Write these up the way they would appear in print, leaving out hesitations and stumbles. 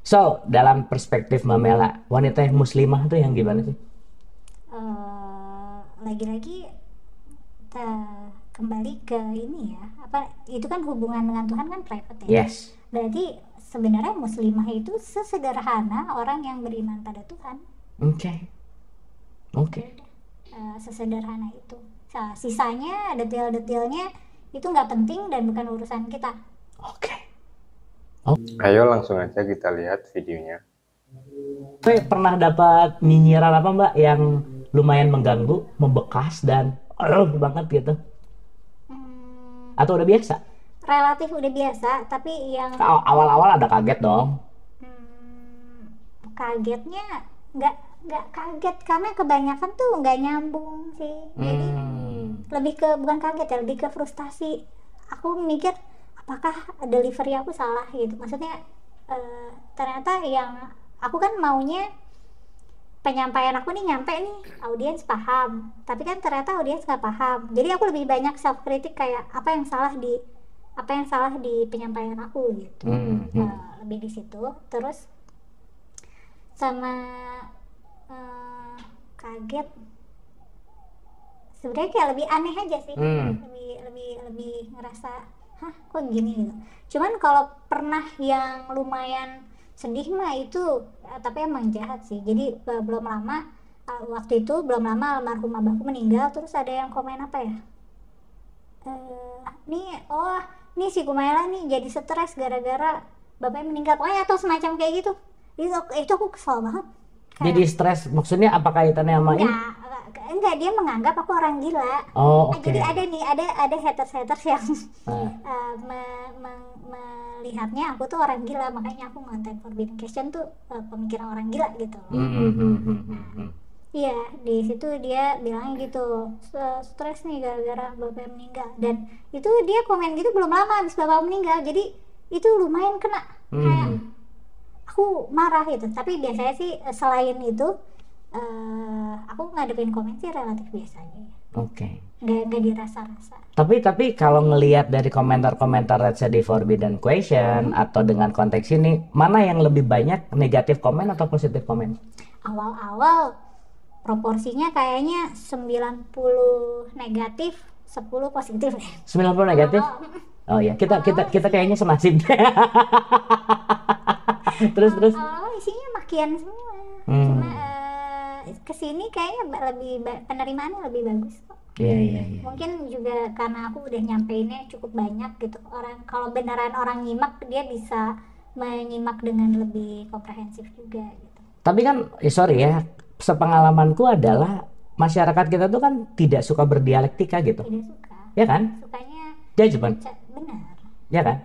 So, dalam perspektif Mbak Mela, wanita yang muslimah itu yang gimana sih? Lagi-lagi kita kembali ke ini ya, apa itu kan hubungan dengan Tuhan kan private ya. Yes. Berarti sebenarnya muslimah itu sesederhana orang yang beriman pada Tuhan. Oke. Ya Oke. udah. Sesederhana itu. Sisanya detail-detailnya itu nggak penting dan bukan urusan kita. Oke. Ayo langsung aja kita lihat videonya. Oke, pernah dapat nyinyiran apa Mbak yang lumayan mengganggu, membekas dan banget gitu? Hmm, Atau udah biasa? Relatif udah biasa, tapi yang Awal-awal ada kaget dong. kagetnya nggak nggak kaget karena kebanyakan tuh nggak nyambung sih. Jadi lebih ke bukan kaget ya, lebih ke frustasi. Aku mikir apakah delivery aku salah gitu, maksudnya ternyata yang aku kan maunya penyampaian aku nih nyampe nih audiens paham, tapi kan ternyata audiens nggak paham. Jadi aku lebih banyak self kritik kayak apa yang salah di penyampaian aku gitu. Lebih di situ. Terus sama kaget, sebenarnya kayak lebih aneh aja sih. Lebih ngerasa hah kok gini gitu. Cuman kalau pernah yang lumayan sedih mah itu tapi emang jahat sih. Jadi belum lama waktu itu belum lama almarhum abahku meninggal, terus ada yang komen apa ya, nih si Kumaila nih jadi stres gara-gara bapaknya meninggal pokoknya, atau semacam kayak gitu. Itu aku kesel banget. Jadi stres, maksudnya apa kaitannya sama ini? Enggak, dia menganggap aku orang gila. Oh, oke. Jadi ada haters yang Nah, melihatnya aku tuh orang gila, makanya aku ngonten Forbidden Question tuh pemikiran orang gila gitu. Iya, di situ dia bilangnya gitu, stres nih gara-gara bapaknya meninggal. Dan itu dia komen gitu belum lama habis bapak meninggal, jadi itu lumayan kena. Kayak aku marah gitu. Tapi biasanya sih selain itu aku ngadepin komen sih relatif biasa aja ya. Oke. Nggak dirasa-rasa. Tapi kalau ngelihat dari komentar-komentar let's say di Forbidden Question atau dengan konteks ini, mana yang lebih banyak negatif komen atau positif komen? Awal-awal proporsinya kayaknya 90 negatif, 10 positif. 90 negatif? Oh ya, kita kayaknya senasib. Terus. Awal isinya makian semua. Cuma kesini kayaknya penerimaannya lebih bagus kok. Iya. Mungkin juga karena aku udah nyampeinnya cukup banyak gitu. Kalau beneran orang nyimak, dia bisa menyimak dengan lebih komprehensif juga gitu. Tapi kan, sorry ya, sepengalamanku adalah masyarakat kita tuh kan tidak suka berdialektika gitu. Tidak suka. Ya kan? Sukanya Judgment. benar. Ya kan?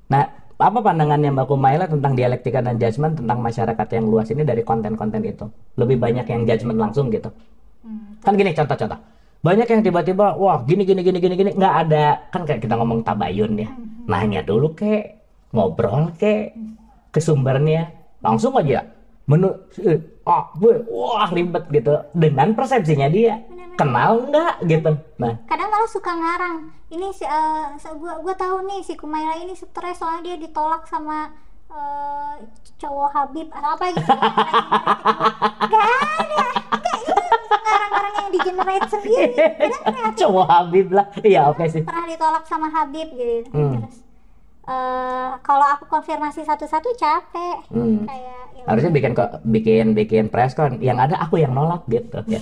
Nah, apa pandangannya Mbak Kumaila tentang dialektika dan judgment tentang masyarakat yang luas ini dari konten-konten itu? Lebih banyak yang judgment langsung gitu. Kan gini contoh-contoh. Banyak yang tiba-tiba, wah gini, nggak ada, kan kayak kita ngomong tabayun ya. Nanya dulu kek, ngobrol kek, ke sumbernya. Langsung aja, wah ribet gitu. Dengan persepsinya dia, kenal nggak gitu. Nah, Kadang malah suka ngarang. Ini gua tahu nih si Kumaila ini stres soalnya dia ditolak sama cowok Habib atau apa gitu. Gak ada. Ini ngarang-ngarang yang di generate sendiri. Kadang kreatif. cowok Habib lah. Iya oke sih. Pernah ditolak sama Habib gitu. Terus kalau aku konfirmasi satu-satu capek. Kayak ya Harusnya bikin press con. Yang ada aku yang nolak gitu ya.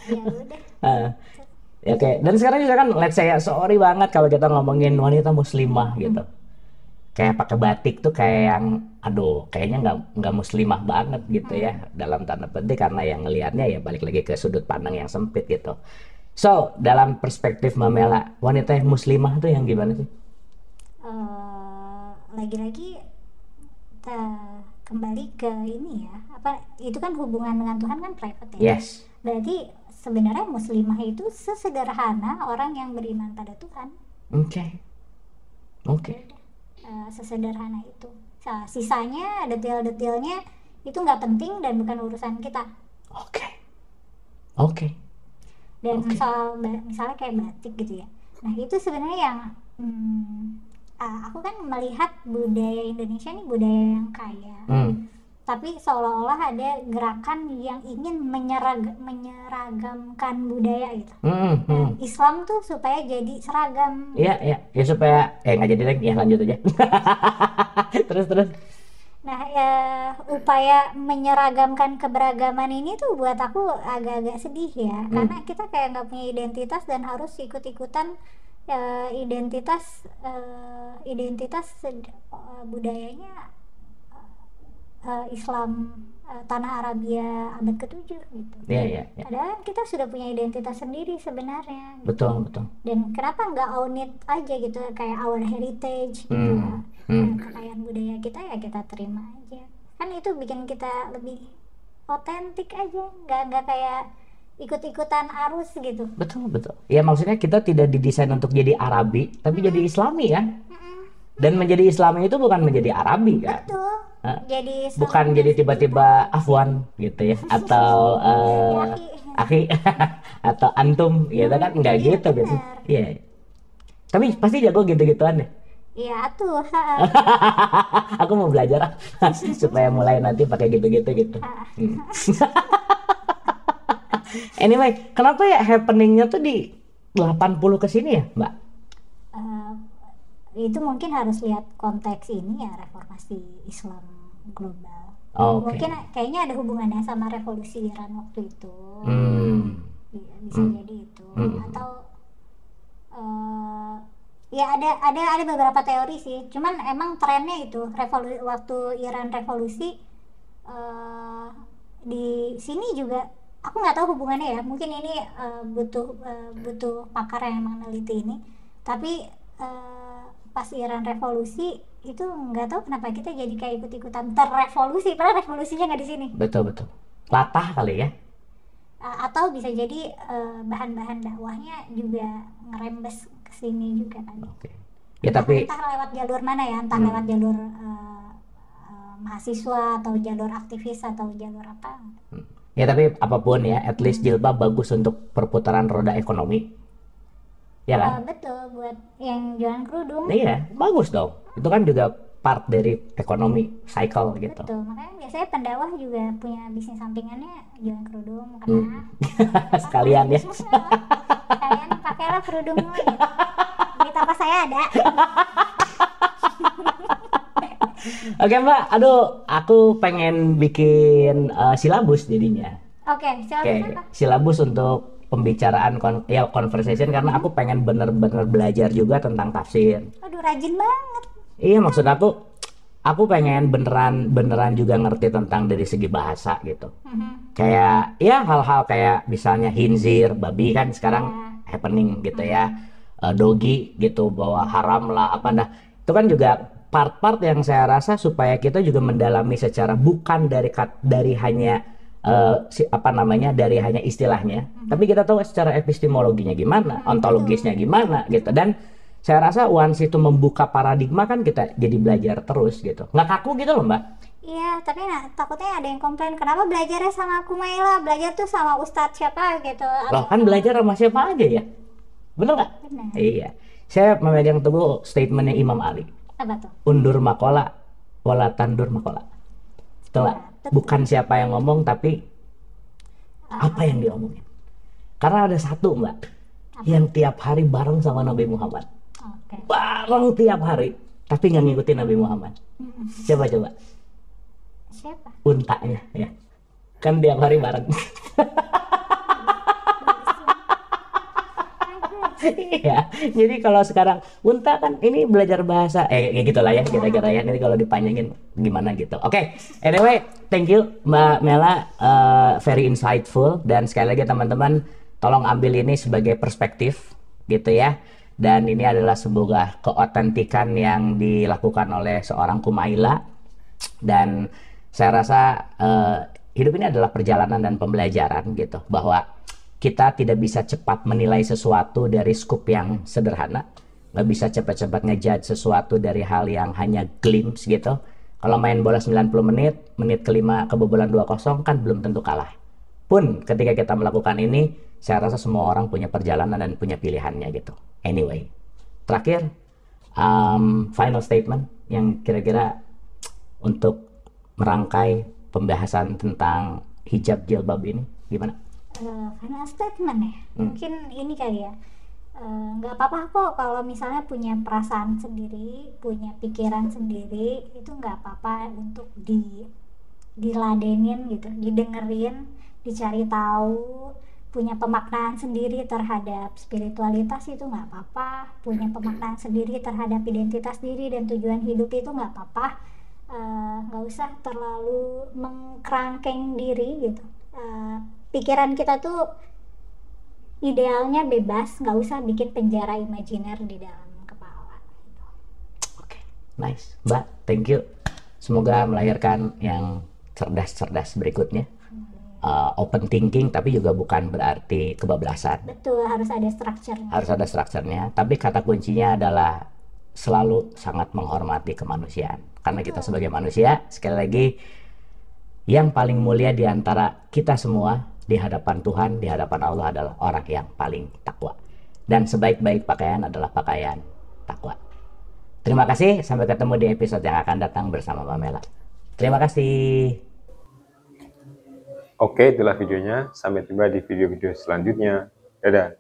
ya udah. Ya, oke. Dan sekarang juga kan let's say ya, sorry banget kalau kita ngomongin wanita muslimah gitu. Kayak pakai batik tuh kayak yang aduh kayaknya nggak muslimah banget gitu ya dalam tanda petik, karena yang ngelihatnya ya balik lagi ke sudut pandang yang sempit gitu. So, dalam perspektif Mbak Mela, wanita yang muslimah tuh yang gimana sih? Lagi-lagi kita kembali ke ini ya, apa itu kan hubungan dengan Tuhan kan private ya. Yes. Berarti sebenarnya muslimah itu sesederhana orang yang beriman pada Tuhan. Oke. Sesederhana itu. Sisanya detail-detailnya itu nggak penting dan bukan urusan kita. Oke. Dan misalnya kayak batik gitu ya. Nah itu sebenarnya yang aku kan melihat budaya Indonesia ini budaya yang kaya, tapi seolah-olah ada gerakan yang ingin menyeragamkan budaya gitu. Nah, Islam tuh supaya jadi seragam. Iya, iya, ya supaya nggak jadi lagi, ya lanjut aja. Terus. Nah, upaya menyeragamkan keberagaman ini tuh buat aku agak-agak sedih ya, karena kita kayak nggak punya identitas dan harus ikut-ikutan identitas budayanya Islam tanah Arabia abad ke-7 gitu. Iya. Padahal kita sudah punya identitas sendiri sebenarnya. Gitu. Betul. Dan kenapa nggak own it aja gitu, kayak our heritage gitu. Kekayaan budaya kita ya kita terima aja. Kan itu bikin kita lebih otentik aja, nggak kayak ikut-ikutan arus gitu. Betul. Ya maksudnya kita tidak didesain untuk jadi Arabi, tapi jadi Islami kan. Dan menjadi Islami itu bukan menjadi Arabi kan. Betul. Jadi bukan jadi tiba-tiba Afwan gitu ya, atau akhi atau antum gitu kan, nggak gitu. Iya. Tapi pasti jago gitu-gituan deh. Iya tuh. Aku mau belajar supaya mulai nanti pakai gitu-gitu gitu. Anyway, kenapa ya happeningnya tuh di 80 ke sini ya, Mbak? Itu mungkin harus lihat konteks ini ya, reformasi Islam global. Mungkin kayaknya ada hubungannya sama revolusi Iran waktu itu. Iya, bisa jadi itu. Atau ya ada beberapa teori sih. Cuman emang trennya itu waktu Iran revolusi di sini juga aku nggak tahu hubungannya ya. Mungkin ini butuh pakar yang emang neliti ini. Tapi pas Iran revolusi itu nggak tahu kenapa kita jadi kayak ikut-ikutan terrevolusi, padahal revolusinya nggak di sini. Betul. Latah kali ya. Atau bisa jadi bahan-bahan dakwahnya juga ngerembes ke sini juga kan. Ya tapi entah lewat jalur mana ya, entah lewat jalur mahasiswa atau jalur aktivis atau jalur apa. Ya tapi apapun ya, at least jilbab bagus untuk perputaran roda ekonomi. Ya kan? Betul, buat yang jualan kerudung. Iya, bagus dong. Itu kan juga part dari ekonomi cycle gitu. Betul, makanya biasanya pendakwah juga punya bisnis sampingannya jualan kerudung, karena sekalian ya. Kalian pakailah kerudungmu gitu. Duit apa saya ada. Oke Mbak, aduh aku pengen bikin silabus jadinya. Oke, silabus apa? Silabus untuk pembicaraan conversation, karena aku pengen bener-bener belajar juga tentang tafsir. Aduh, rajin banget. Iya, maksud aku pengen beneran juga ngerti tentang dari segi bahasa gitu. Kayak ya hal-hal kayak misalnya khinzir, babi kan sekarang happening gitu ya. Dogi gitu, bahwa haram lah apa dah. Itu kan juga part-part yang saya rasa supaya kita juga mendalami secara bukan dari hanya dari hanya istilahnya, tapi kita tahu secara epistemologinya gimana, ontologisnya gimana gitu. Dan saya rasa once itu membuka paradigma kan kita jadi belajar terus gitu, nggak kaku gitu loh Mbak. Iya, tapi takutnya ada yang komplain, kenapa belajarnya sama Kumaila, belajar tuh sama Ustadz siapa gitu. Loh kan belajar sama siapa aja ya, bener nggak? Iya, saya memegang teguh statementnya Imam Ali. Apa tuh? Undur makola wala tandur makola. Setelah bukan siapa yang ngomong, tapi apa yang diomongin. Karena ada satu Mbak, yang tiap hari bareng sama Nabi Muhammad. Bareng tiap hari, tapi nggak ngikutin Nabi Muhammad. Coba. Siapa? Untanya ya. Kan tiap hari bareng. Iya, jadi kalau sekarang unta kan ini belajar bahasa kayak gitulah ya kira-kira ya. Ini kalau dipanjangin gimana gitu. Oke, anyway, thank you Mbak Mela, very insightful, dan sekali lagi teman-teman tolong ambil ini sebagai perspektif gitu ya. Dan ini adalah sebuah keotentikan yang dilakukan oleh seorang Kumaila, dan saya rasa hidup ini adalah perjalanan dan pembelajaran gitu, bahwa kita tidak bisa cepat menilai sesuatu dari skup yang sederhana, nggak bisa cepat-cepat ngejudge sesuatu dari hal yang hanya glimpse gitu. Kalau main bola 90 menit kelima kebobolan 2-0 kan belum tentu kalah. Pun ketika kita melakukan ini, saya rasa semua orang punya perjalanan dan punya pilihannya gitu. Anyway, terakhir final statement yang kira-kira untuk merangkai pembahasan tentang hijab jilbab ini gimana? Final statement ya, mungkin ini kali ya, nggak apa-apa kok kalau misalnya punya perasaan sendiri, punya pikiran sendiri, itu nggak apa-apa untuk diladenin gitu, didengerin, dicari tahu, punya pemaknaan sendiri terhadap spiritualitas itu nggak apa-apa, punya pemaknaan sendiri terhadap identitas diri dan tujuan hidup itu nggak apa-apa. Nggak usah terlalu mengkerangkeng diri gitu. Pikiran kita tuh idealnya bebas, nggak usah bikin penjara imajiner di dalam kepala gitu. Oke, nice Mbak, thank you, semoga melahirkan yang cerdas-cerdas berikutnya. Open thinking tapi juga bukan berarti kebablasan. Betul, harus ada strukturnya. Harus ada strukturnya, tapi kata kuncinya adalah selalu sangat menghormati kemanusiaan. Karena kita sebagai manusia, sekali lagi, yang paling mulia di antara kita semua di hadapan Tuhan, di hadapan Allah adalah orang yang paling takwa. Dan sebaik-baik pakaian adalah pakaian takwa. Terima kasih, sampai ketemu di episode yang akan datang bersama Pamela. Terima kasih. Oke, itulah videonya. Sampai jumpa di video-video selanjutnya. Dadah.